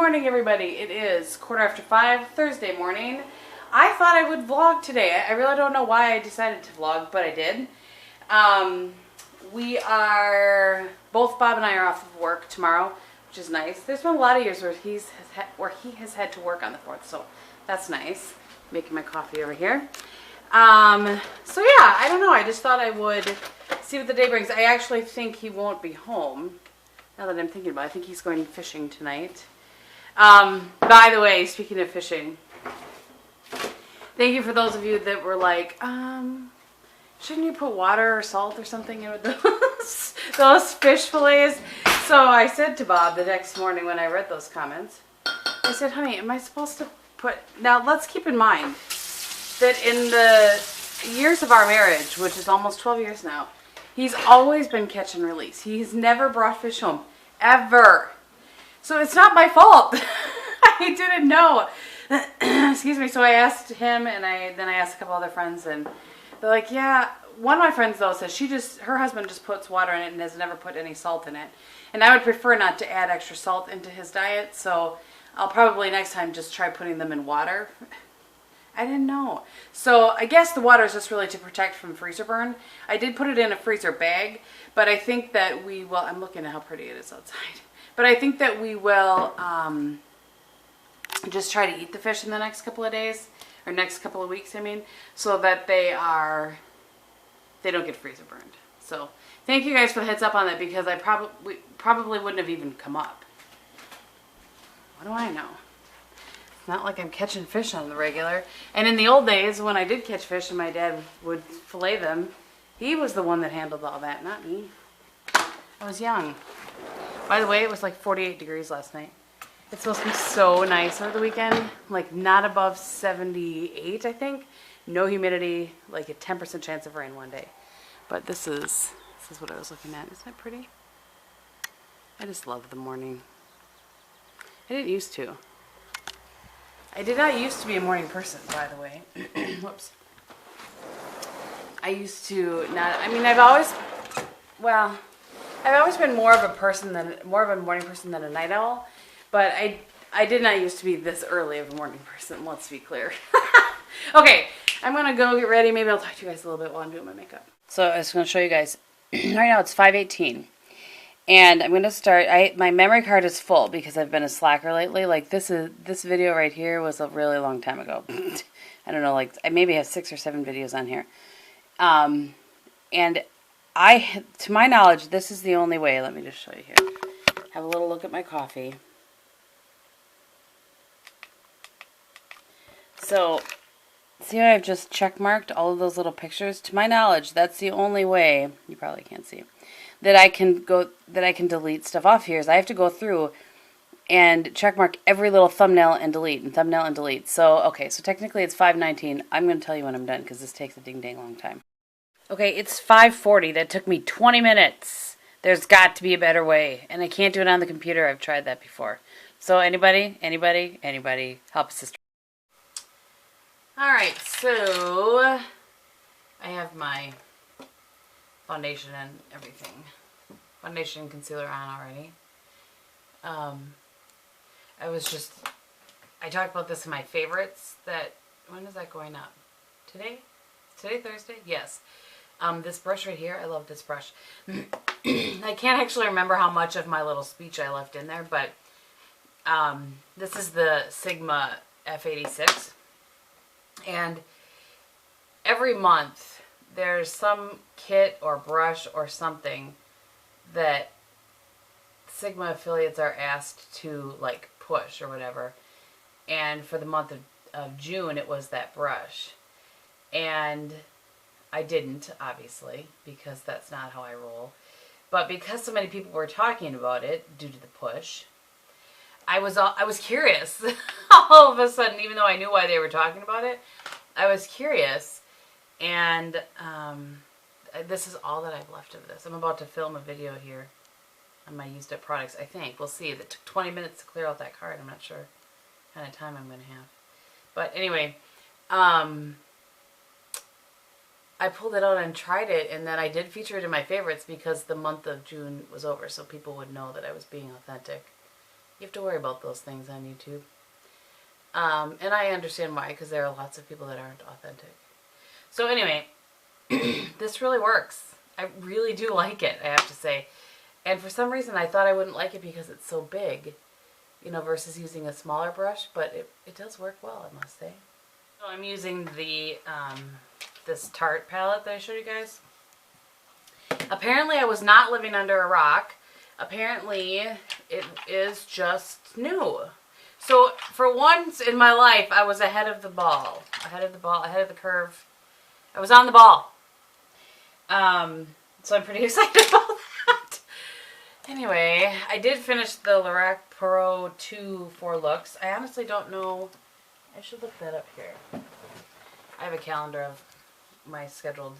morning, everybody. It is 5:15 Thursday morning. I thought I would vlog today. I really don't know why I decided to vlog, but I did. Both Bob and I are off of work tomorrow, which is nice. There's been a lot of years where he has had to work on the 4th, so that's nice. Making my coffee over here. So yeah, I don't know. I just thought I would see what the day brings. I actually think he won't be home. Now that I'm thinking about it, I think he's going fishing tonight. By the way, speaking of fishing, thank you for those of you that were like, shouldn't you put water or salt or something in with those fish fillets? So I said to Bob the next morning when I read those comments, I said, honey, am I supposed to put... Now, let's keep in mind that in the years of our marriage, which is almost 12 years now, he's always been catch and release. He's never brought fish home. Ever. So it's not my fault. I didn't know. Excuse me. So I asked him, and then I asked a couple other friends, and they're like, yeah. One of my friends, though, says her husband just puts water in it and has never put any salt in it. And I would prefer not to add extra salt into his diet, so I'll probably next time just try putting them in water. I didn't know. So I guess the water is just really to protect from freezer burn. I did put it in a freezer bag, but I think that we will... I'm looking at how pretty it is outside. But I think that we will just try to eat the fish in the next couple of days, or next couple of weeks, I mean, so that they don't get freezer burned. So thank you guys for the heads up on that, because I probably wouldn't have even come up. What do I know? It's not like I'm catching fish on the regular. And in the old days, when I did catch fish and my dad would fillet them, he was the one that handled all that, not me. I was young. By the way, it was like 48 degrees last night. It's supposed to be so nice over the weekend. Like not above 78, I think. No humidity, like a 10% chance of rain one day. But this is what I was looking at. Isn't that pretty? I just love the morning. I didn't used to. I did not used to be a morning person, by the way. Whoops. I used to not, I mean, I've always been more of a morning person than a night owl, but I did not used to be this early of a morning person, let's be clear. Okay, I'm going to go get ready. Maybe I'll talk to you guys a little bit while I'm doing my makeup. So I was going to show you guys. Right now it's 5:18. And I'm going to start, my memory card is full because I've been a slacker lately. Like this video right here was a really long time ago. I don't know, like I maybe have 6 or 7 videos on here. And to my knowledge, this is the only way. Let me just show you here. Have a little look at my coffee. So, see how I've just check marked all of those little pictures? To my knowledge, that's the only way, you probably can't see, that I can delete stuff off here, is I have to go through and check mark every little thumbnail and delete, So, okay, so technically it's 5:19. I'm going to tell you when I'm done because this takes a ding-dang long time. Okay, it's 5:40. That took me 20 minutes. There's got to be a better way. And I can't do it on the computer. I've tried that before. So anybody, help a sister. Alright, so I have my foundation and everything. Foundation and concealer on already. I talked about this in my favorites. When is that going up? Today? Today, Thursday? Yes. This brush right here, I love this brush. I can't actually remember how much of my little speech I left in there, but this is the Sigma F86. And every month there's some kit or brush or something that Sigma affiliates are asked to like push or whatever. And for the month of June, it was that brush. And I didn't, obviously, because that's not how I roll. But because so many people were talking about it due to the push, I was curious. All of a sudden, even though I knew why they were talking about it, I was curious. And this is all that I've left of this. I'm about to film a video here on my used up products, I think. We'll see. It took 20 minutes to clear out that card. I'm not sure what kind of time I'm going to have. But anyway, I pulled it out and tried it, and then I did feature it in my favorites because the month of June was over, so people would know that I was being authentic You have to worry about those things on YouTube. And I understand why, because there are lots of people that aren't authentic. So anyway, this really works. I really do like it, I have to say. And for some reason, I thought I wouldn't like it because it's so big, you know, versus using a smaller brush. But it does work well, I must say. So I'm using the this Tarte palette that I showed you guys. Apparently, I was not living under a rock. Apparently, it is just new. So for once in my life, I was ahead of the ball. Ahead of the curve. I was on the ball. So I'm pretty excited about that. Anyway, I did finish the Lorac Pro 2 4 looks. I honestly don't know. I should look that up here. I have a calendar of my scheduled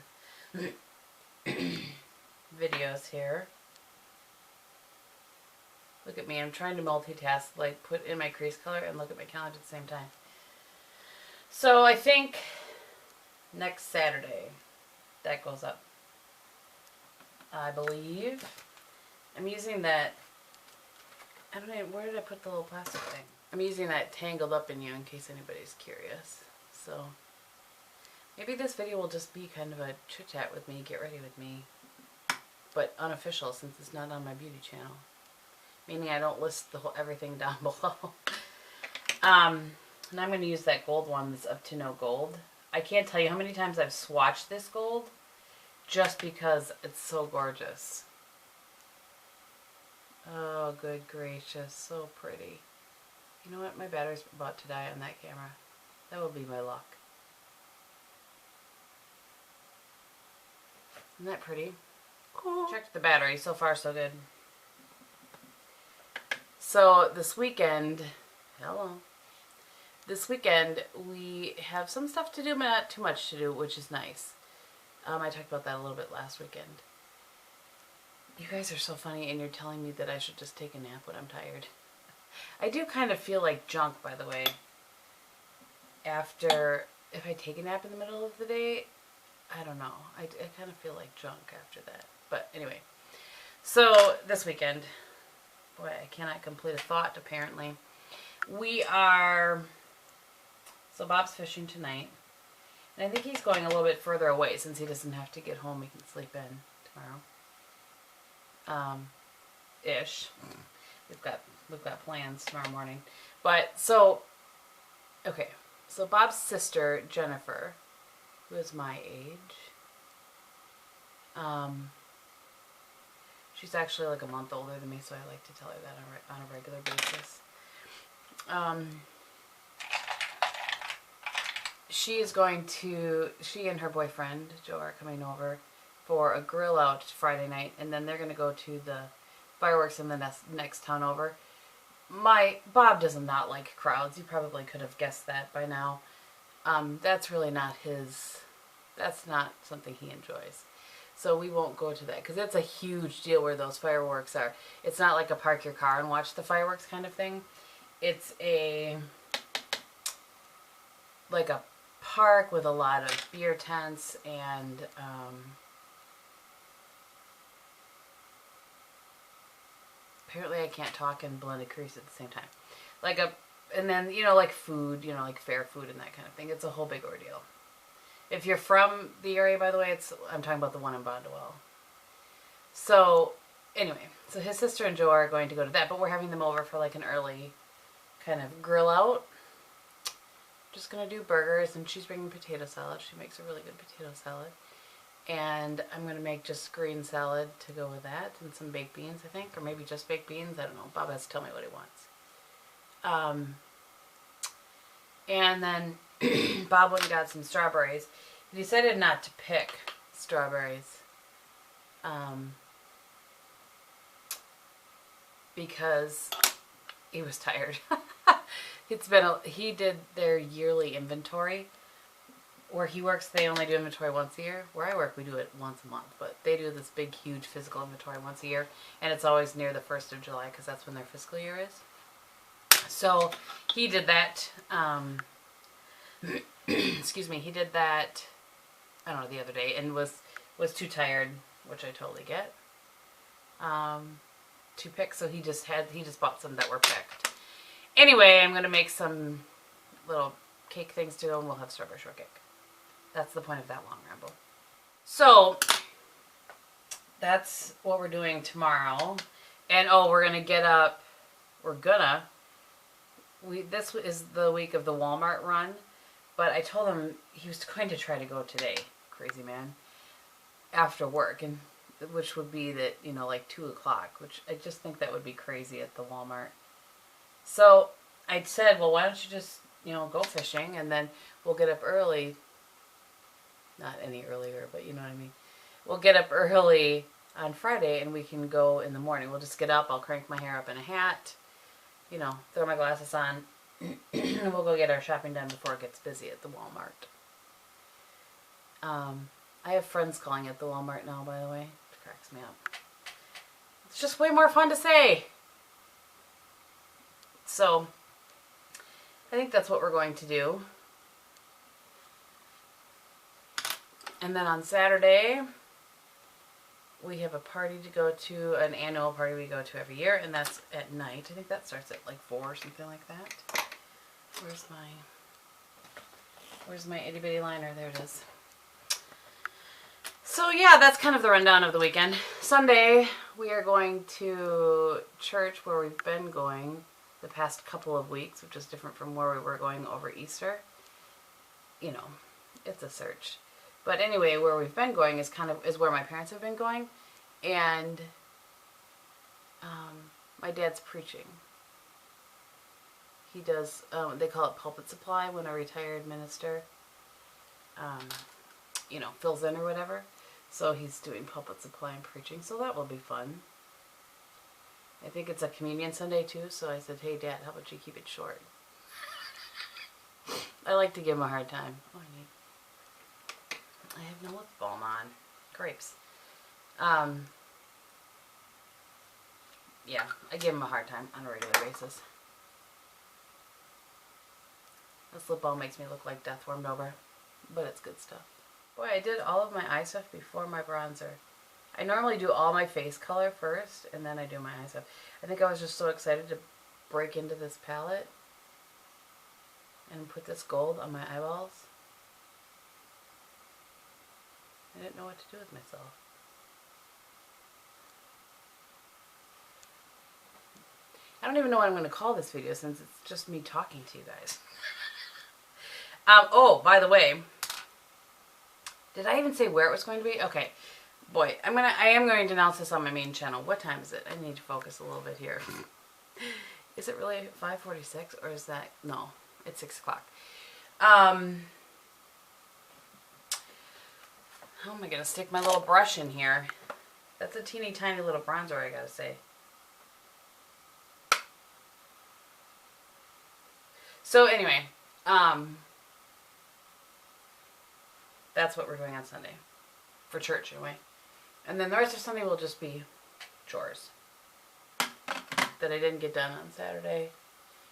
videos here. Look at me. I'm trying to multitask, like put in my crease color and look at my calendar at the same time. So I think next Saturday that goes up. I believe. I'm using that. I don't know, where did I put the little plastic thing? I'm using that Tangled Up in You in case anybody's curious. So maybe this video will just be kind of a chit chat with me, get ready with me, but unofficial since it's not on my beauty channel. Meaning I don't list the whole everything down below. And I'm going to use that gold one that's Up to No Gold. I can't tell you how many times I've swatched this gold just because it's so gorgeous. Oh, good gracious. So pretty. You know what? My battery's about to die on that camera. That will be my luck. Isn't that pretty? Cool. Checked the battery. So far, so good. So this weekend, this weekend we have some stuff to do, but not too much to do, which is nice. I talked about that a little bit last weekend. You guys are so funny, and you're telling me that I should just take a nap when I'm tired. I do kind of feel like junk, by the way. If I take a nap in the middle of the day, I don't know. I kind of feel like junk after that. But anyway, so this weekend, boy, I cannot complete a thought, apparently. So Bob's fishing tonight. And I think he's going a little bit further away since he doesn't have to get home. He can sleep in tomorrow. Ish. We've got plans tomorrow morning. But, so, okay. So Bob's sister, Jennifer, who is my age, she's actually like a month older than me, so I like to tell her that on a regular basis. She and her boyfriend, Joe, are coming over for a grill out Friday night, and then they're going to go to the fireworks in the next town over. Bob does not like crowds. You probably could have guessed that by now. That's really not that's not something he enjoys. So we won't go to that because it's a huge deal where those fireworks are. It's not like a park your car and watch the fireworks kind of thing. It's like a park with a lot of beer tents and apparently I can't talk and blend a crease at the same time. And then, like food, like fair food and that kind of thing. It's a whole big ordeal. If you're from the area, by the way, I'm talking about the one in Bondwell. So, anyway, so his sister and Joe are going to go to that, but we're having them over for like an early kind of grill out. Just going to do burgers, and she's bringing potato salad. She makes a really good potato salad. And I'm going to make just green salad to go with that, and some baked beans, I think, or maybe just baked beans. I don't know. Bob has to tell me what he wants. And then Bob went and got some strawberries. He decided not to pick strawberries because he was tired. He did their yearly inventory. Where he works, they only do inventory once a year. Where I work, we do it once a month. But they do this big, huge physical inventory once a year. And it's always near the 1st of July because that's when their fiscal year is. So he did that. Excuse me. He did that, I don't know, the other day. And was too tired, which I totally get. to pick, so he just bought some that were picked. Anyway, I'm gonna make some little cake things to go, and we'll have strawberry shortcake. That's the point of that long ramble. So that's what we're doing tomorrow. And we're gonna get up. This is the week of the Walmart run, but I told him he was going to try to go today. Crazy man. After work, and which would be that, you know, like 2 o'clock, which I just think that would be crazy at the Walmart. So I said, well, why don't you just, you know, go fishing, and then we'll get up early. Not any earlier, but you know what I mean. We'll get up early on Friday, and we can go in the morning. We'll just get up, I'll crank my hair up in a hat, you know, throw my glasses on, and we'll go get our shopping done before it gets busy at the Walmart. I have friends calling at the Walmart now, by the way. It cracks me up. It's just way more fun to say. So, I think that's what we're going to do. And then on Saturday, we have a party to go to, an annual party we go to every year, and that's at night. I think that starts at like 4 or something like that. Where's my itty bitty liner? There it is. So yeah, that's kind of the rundown of the weekend. Sunday, we are going to church where we've been going the past couple of weeks, which is different from where we were going over Easter. You know, it's a search. But anyway, where we've been going is where my parents have been going, and my dad's preaching. He does, they call it pulpit supply when a retired minister, you know, fills in or whatever. So he's doing pulpit supply and preaching, so that will be fun. I think it's a communion Sunday too, so I said, hey Dad, how about you keep it short? I like to give him a hard time. Oh, I have no lip balm on. Grapes. Yeah, I give him a hard time on a regular basis. This lip balm makes me look like death warmed over, but it's good stuff. Boy, I did all of my eye stuff before my bronzer. I normally do all my face color first, and then I do my eye stuff. I think I was just so excited to break into this palette and put this gold on my eyeballs. I didn't know what to do with myself. I don't even know what I'm going to call this video since it's just me talking to you guys. Oh, by the way, did I even say where it was going to be? Okay, boy, I am going to announce this on my main channel. What time is it? I need to focus a little bit here. Is it really 5:46 or is that, no, it's 6 o'clock. How am I going to stick my little brush in here? That's a teeny tiny little bronzer, I gotta say. So anyway, that's what we're doing on Sunday. For church, anyway. And then the rest of Sunday will just be chores that I didn't get done on Saturday.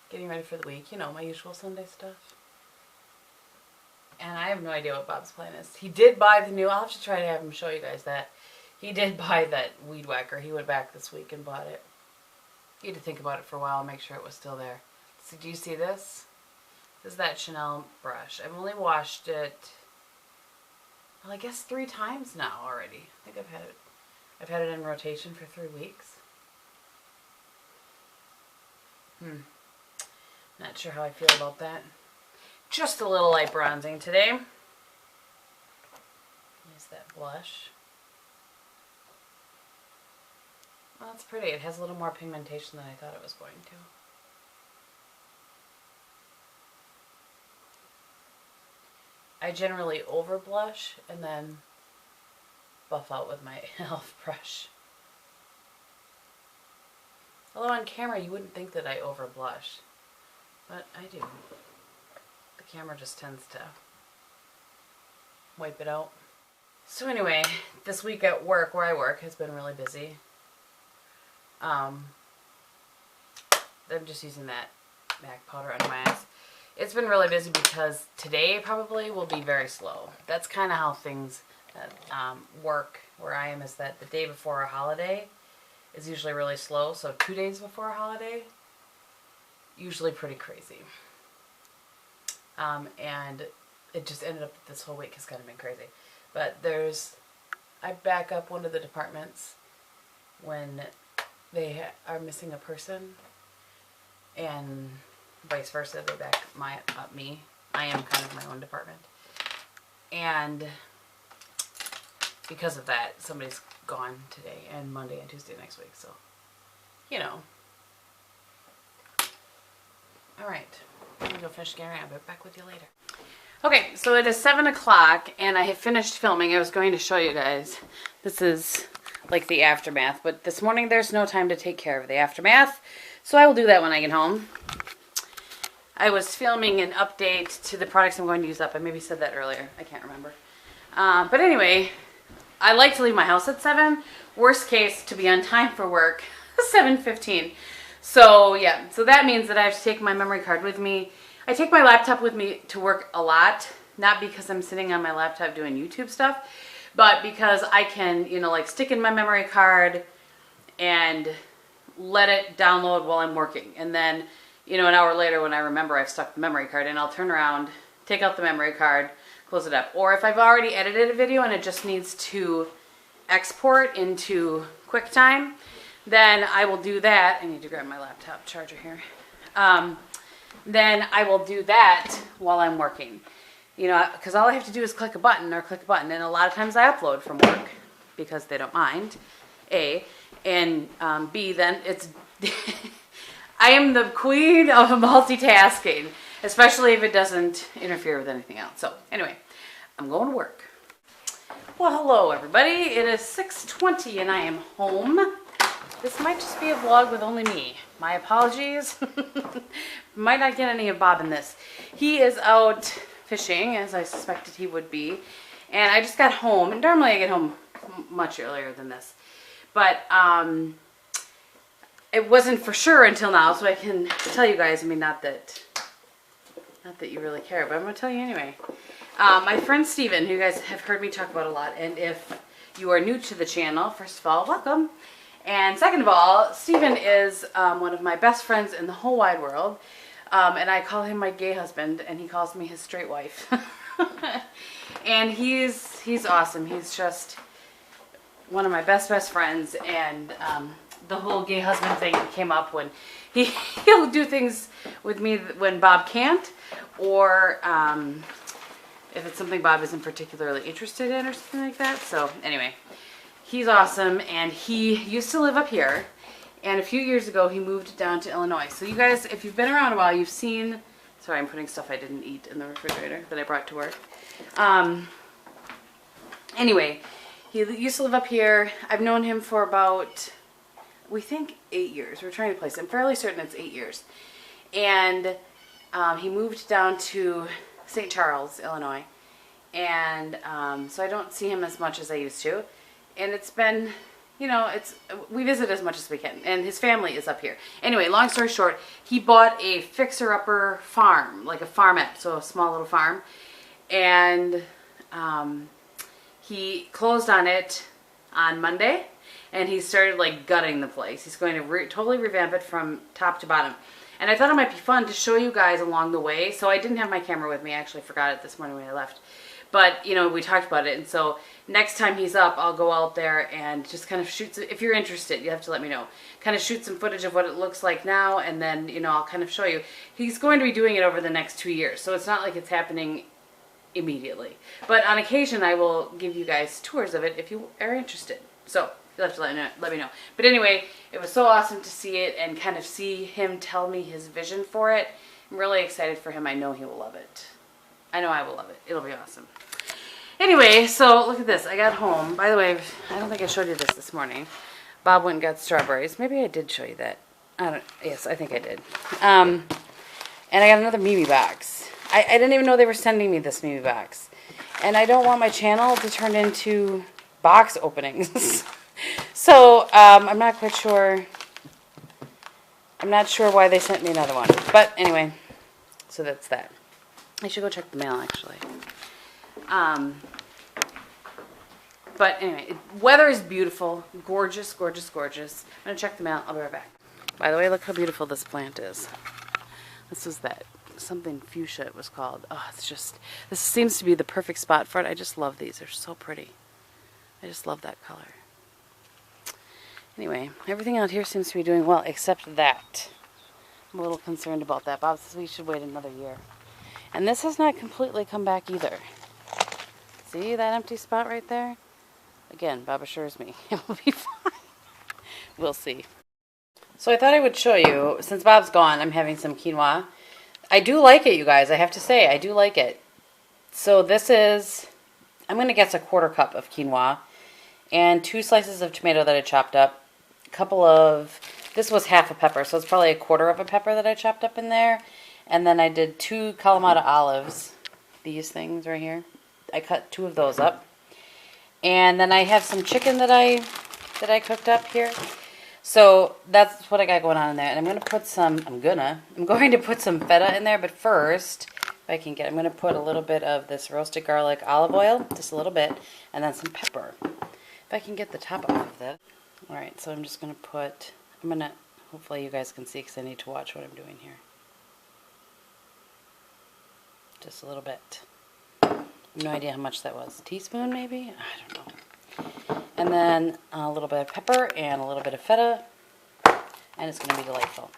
Getting ready for the week. You know, my usual Sunday stuff. And I have no idea what Bob's plan is. He did buy the new, I'll have to try to have him show you guys that. He did buy that weed whacker. He went back this week and bought it. He had to think about it for a while and make sure it was still there. So do you see this? This is that Chanel brush. I've only washed it, well, I guess 3 times now already. I think I've had it in rotation for 3 weeks. Not sure how I feel about that. Just a little light bronzing today. Use that blush. Well, it's pretty. It has a little more pigmentation than I thought it was going to. I generally over blush and then buff out with my e.l.f. brush. Although on camera you wouldn't think that I over blush, but I do. The camera just tends to wipe it out. So anyway, this week at work, where I work, has been really busy. I'm just using that MAC powder under my eyes. It's been really busy because today probably will be very slow. That's kind of how things work where I am, is that the day before a holiday is usually really slow. So 2 days before a holiday, usually pretty crazy. And it just ended up that this whole week has kind of been crazy. But I back up one of the departments when they are missing a person, and vice versa. They back up me. I am kind of my own department. And because of that, somebody's gone today and Monday and Tuesday next week. So, you know. All right. I'm going to go finish getting around. I'll be back with you later. Okay, so it is 7 o'clock and I have finished filming. I was going to show you guys. This is like the aftermath, but this morning there's no time to take care of the aftermath. So I will do that when I get home. I was filming an update to the products I'm going to use up. I maybe said that earlier. I can't remember. But anyway, I like to leave my house at 7. Worst case, to be on time for work, 7:15. So yeah, so that means that I have to take my memory card with me. I take my laptop with me to work a lot, not because I'm sitting on my laptop doing YouTube stuff, but because I can, you know, like stick in my memory card and let it download while I'm working. And then, you know, an hour later when I remember I've stuck the memory card in, I'll turn around, take out the memory card, close it up. Or if I've already edited a video and it just needs to export into QuickTime, then I will do that. I need to grab my laptop charger here. Then I will do that while I'm working. You know, because all I have to do is click a button or click a button. And a lot of times I upload from work because they don't mind, A. And B, then it's... I am the queen of multitasking, especially if it doesn't interfere with anything else. So anyway, I'm going to work. Well, hello everybody. It is 6:20 and I am home. This might just be a vlog with only me. My apologies. Might not get any of Bob in this. He is out fishing, as I suspected he would be. And I just got home. And normally I get home much earlier than this. But it wasn't for sure until now, so I can tell you guys. I mean, not that you really care, but I'm going to tell you anyway. My friend Steven, who you guys have heard me talk about a lot, and if you are new to the channel, first of all, welcome. And second of all, Steven is one of my best friends in the whole wide world. And I call him my gay husband, and he calls me his straight wife. And he's awesome. He's just one of my best friends. And the whole gay husband thing came up when he'll do things with me when Bob can't, or if it's something Bob isn't particularly interested in or something like that. So anyway, he's awesome, and he used to live up here, and a few years ago he moved down to Illinois. So you guys, if you've been around a while, you've seen, sorry, I'm putting stuff I didn't eat in the refrigerator that I brought to work. Anyway, he used to live up here. I've known him for about, we think 8 years. We're trying to place it. I'm fairly certain it's 8 years. And he moved down to St. Charles, Illinois. And so I don't see him as much as I used to. And it's been, you know, we visit as much as we can. And his family is up here. Anyway, long story short, he bought a fixer-upper farm, like a farmette, so a small little farm. And he closed on it on Monday. And he started like gutting the place. He's going to totally revamp it from top to bottom. And I thought it might be fun to show you guys along the way. So I didn't have my camera with me. I actually forgot it this morning when I left. But, you know, we talked about it. And so next time he's up, I'll go out there and just kind of shoot some, if you're interested, you have to let me know. Kind of shoot some footage of what it looks like now. And then, you know, I'll kind of show you. He's going to be doing it over the next 2 years. So it's not like it's happening immediately. But on occasion, I will give you guys tours of it if you are interested. So you'll have to let me know. But anyway, it was so awesome to see it and kind of see him tell me his vision for it. I'm really excited for him. I know he will love it. I know I will love it. It'll be awesome. Anyway, so look at this. I got home. By the way, I don't think I showed you this morning. Bob went and got strawberries. Maybe I did show you that. Yes, I think I did. And I got another Mimi box. I didn't even know they were sending me this Mimi box. And I don't want my channel to turn into box openings. So, I'm not quite sure. I'm not sure why they sent me another one. But anyway, so that's that. I should go check the mail, actually. But anyway, weather is beautiful. Gorgeous, gorgeous, gorgeous. I'm going to check them out. I'll be right back. By the way, look how beautiful this plant is. This was that something fuchsia it was called. Oh, it's just, this seems to be the perfect spot for it. I just love these. They're so pretty. I just love that color. Anyway, everything out here seems to be doing well except that. I'm a little concerned about that. Bob says we should wait another year. And this has not completely come back either. See that empty spot right there? Again, Bob assures me it will be fine. We'll see. So I thought I would show you, since Bob's gone, I'm having some quinoa. I do like it, you guys. I have to say, I do like it. So this is, I'm going to guess a 1/4 cup of quinoa and 2 slices of tomato that I chopped up. A couple of, this was half a pepper, so it's probably a 1/4 of a pepper that I chopped up in there. And then I did 2 Kalamata olives, these things right here. I cut 2 of those up. And then I have some chicken that I cooked up here. So that's what I got going on in there. And I'm going to put some, I'm going to put some feta in there. But first, if I can get, I'm going to put a little bit of this roasted garlic olive oil, just a little bit, and then some pepper. If I can get the top off of that. All right, so I'm just going to put, hopefully you guys can see because I need to watch what I'm doing here. Just a little bit. I have no idea how much that was. A teaspoon maybe? I don't know. And then a little bit of pepper and a little bit of feta. And it's going to be delightful.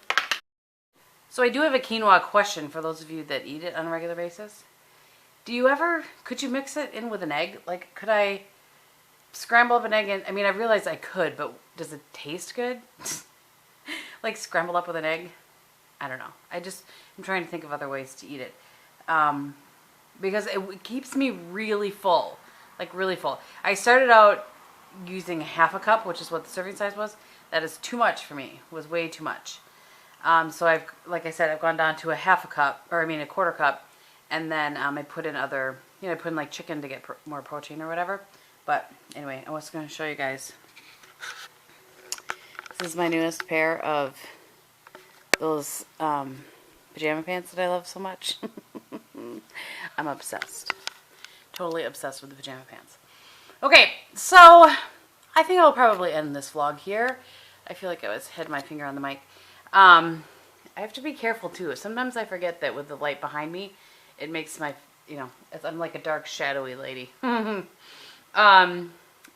So I do have a quinoa question for those of you that eat it on a regular basis. Could you mix it in with an egg? Like, could I scramble up an egg? I mean, I realize I could, but does it taste good? Like scrambled up with an egg? I don't know. I'm trying to think of other ways to eat it. Because it keeps me really full. Like really full. I started out using half a cup, which is what the serving size was. That is too much for me. It was way too much. So like I said, I've gone down to a 1/4 cup. And then I put in other, I put in like chicken to get more protein or whatever. But anyway, I was going to show you guys. This is my newest pair of those pajama pants that I love so much. I'm obsessed. Totally obsessed with the pajama pants. Okay, so I think I'll probably end this vlog here. I feel like I had my finger on the mic. I have to be careful too. Sometimes I forget that with the light behind me, it makes my, I'm like a dark, shadowy lady.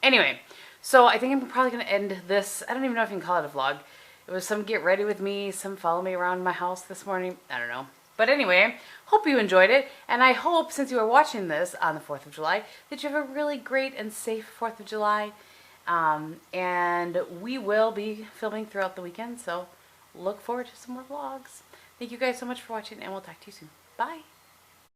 Anyway, so I think I'm probably going to end this. I don't even know if you can call it a vlog. It was some get ready with me, some follow me around my house this morning. I don't know. But anyway, hope you enjoyed it. And I hope, since you are watching this on the 4th of July, that you have a really great and safe 4th of July. And we will be filming throughout the weekend, so look forward to some more vlogs. Thank you guys so much for watching, and we'll talk to you soon. Bye.